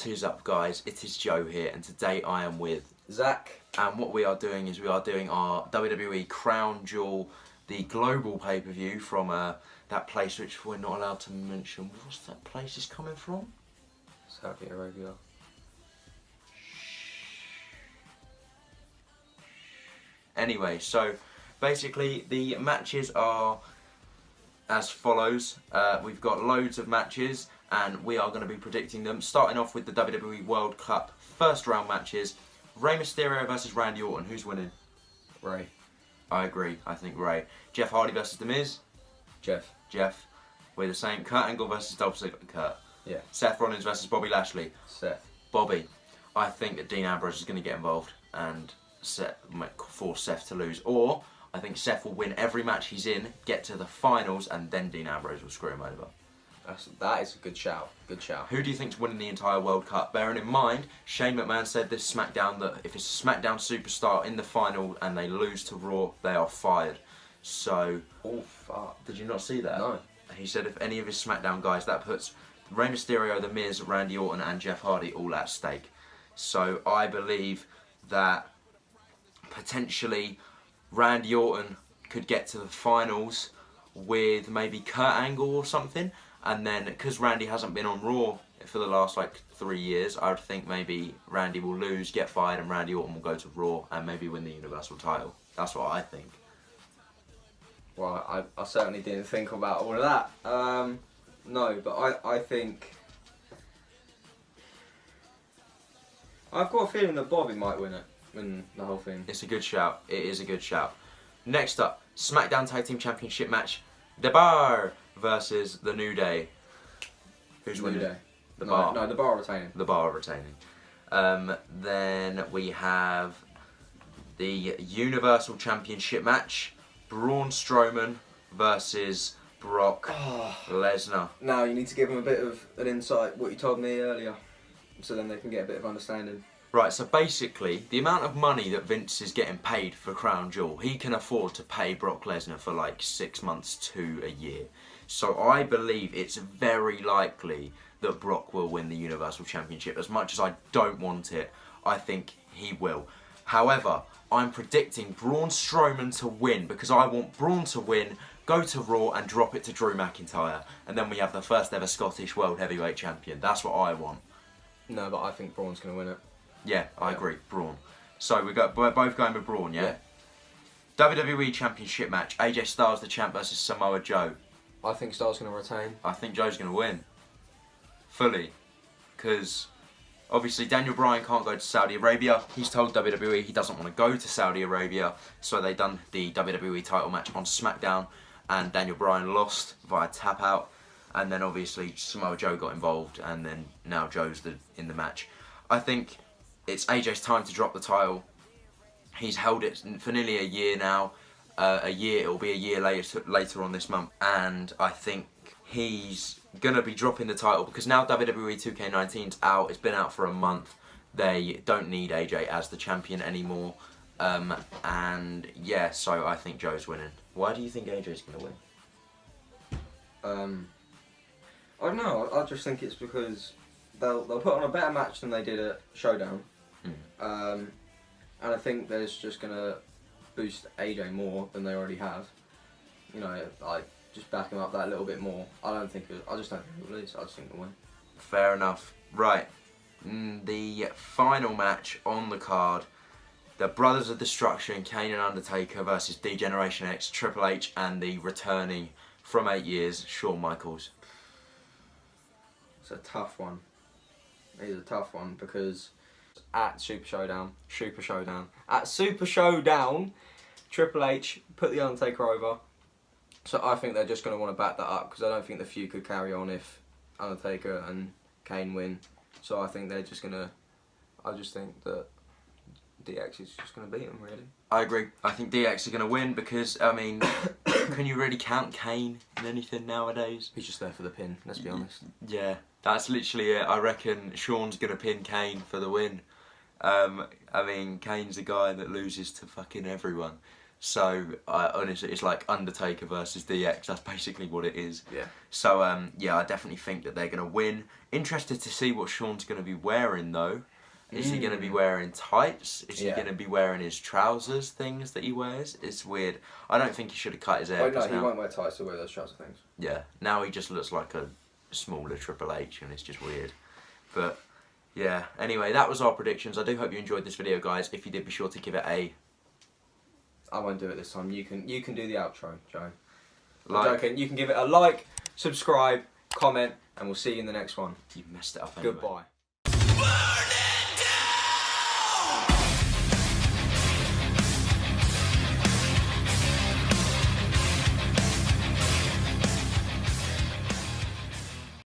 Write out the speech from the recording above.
What is up, guys? It is Joe here, and today I am with Zach. And what we are doing is we are doing our WWE Crown Jewel, the global pay-per-view from that place which we're not allowed to mention. What's that place is coming from? Saudi Arabia. Anyway, so basically the matches are as follows. We've got loads of matches and we are going to be predicting them. Starting off with the WWE World Cup first round matches. Rey Mysterio versus Randy Orton. Who's winning? Ray. I agree. I think Ray. Jeff Hardy versus The Miz. Jeff. We're the same. Kurt Angle versus Dolph Ziggler. Kurt. Yeah. Seth Rollins versus Bobby Lashley. Seth. Bobby. I think that Dean Ambrose is going to get involved and force Seth to lose. Or I think Seth will win every match he's in, get to the finals, and then Dean Ambrose will screw him over. That is a good shout. Good shout. Who do you think's winning the entire World Cup? Bearing in mind, Shane McMahon said this SmackDown that if it's a SmackDown superstar in the final and they lose to Raw, they are fired. So, oh fuck! Did you not see that? No. He said if any of his SmackDown guys, that puts Rey Mysterio, The Miz, Randy Orton, and Jeff Hardy all at stake. So I believe that potentially Randy Orton could get to the finals with maybe Kurt Angle or something. And then, because Randy hasn't been on Raw for the last 3 years, I would think maybe Randy will lose, get fired, and Randy Orton will go to Raw and maybe win the Universal title. That's what I think. Well, I certainly didn't think about all of that. No, but I think... I've got a feeling that Bobby might win the whole thing. It's a good shout. It is a good shout. Next up, SmackDown Tag Team Championship match. The Bar versus The New Day. Who's winning? New Day. The Bar. No, The Bar retaining. The Bar retaining. Then we have the Universal Championship match. Braun Strowman versus Brock Lesnar. Now you need to give them a bit of an insight, what you told me earlier, so then they can get a bit of understanding. Right, so basically, the amount of money that Vince is getting paid for Crown Jewel, he can afford to pay Brock Lesnar for 6 months to a year. So I believe it's very likely that Brock will win the Universal Championship. As much as I don't want it, I think he will. However, I'm predicting Braun Strowman to win because I want Braun to win, go to Raw and drop it to Drew McIntyre. And then we have the first ever Scottish World Heavyweight Champion. That's what I want. No, but I think Braun's going to win it. Yeah, I agree. Braun. So we're both going with Braun, yeah? WWE Championship match. AJ Styles, the champ, versus Samoa Joe. I think Styles going to retain. I think Joe's going to win. Fully. Because obviously Daniel Bryan can't go to Saudi Arabia. He's told WWE he doesn't want to go to Saudi Arabia. So they done the WWE title match on SmackDown. And Daniel Bryan lost via tap out. And then obviously Samoa Joe got involved. And then now Joe's in the match. I think it's AJ's time to drop the title. He's held it for nearly a year now. It'll be a year later on this month. And I think he's going to be dropping the title because now WWE 2K19's out. It's been out for a month. They don't need AJ as the champion anymore. And yeah, so I think Joe's winning. Why do you think AJ's going to win? I don't know. I just think it's because they'll put on a better match than they did at Showdown. And I think they're just going to boost AJ more than they already have. You know, just back him up that little bit more. I just don't think he'll lose. I just think they'll win. Fair enough. Right. The final match on the card. The Brothers of Destruction, Kane and Undertaker versus D-Generation X, Triple H and the returning from 8 years, Shawn Michaels. It's a tough one. It is a tough one because at Super Showdown, Triple H put the Undertaker over. So I think they're just going to want to back that up because I don't think the feud could carry on if Undertaker and Kane win. So I think they're just going to... I just think that DX is just going to beat them, really. I agree. I think DX are going to win because, I mean, can you really count Kane in anything nowadays? He's just there for the pin, let's be honest. Yeah, that's literally it. I reckon Shawn's going to pin Kane for the win. I mean, Kane's a guy that loses to fucking everyone. So honestly, it's like Undertaker versus DX. That's basically what it is. Yeah. So yeah, I definitely think that they're gonna win. Interested to see what Shawn's gonna be wearing though. Is he gonna be wearing tights? Is he gonna be wearing his trousers things that he wears? It's weird. I don't think he should have cut his hair. Oh no, he won't wear tights to wear those trouser things. Yeah. Now he just looks like a smaller Triple H, and it's just weird. But yeah. Anyway, that was our predictions. I do hope you enjoyed this video, guys. If you did, be sure to give it a. I won't do it this time. You can do the outro, Joe. Like. I'm joking. You can give it a like, subscribe, comment, and we'll see you in the next one. You messed it up anyway. Goodbye.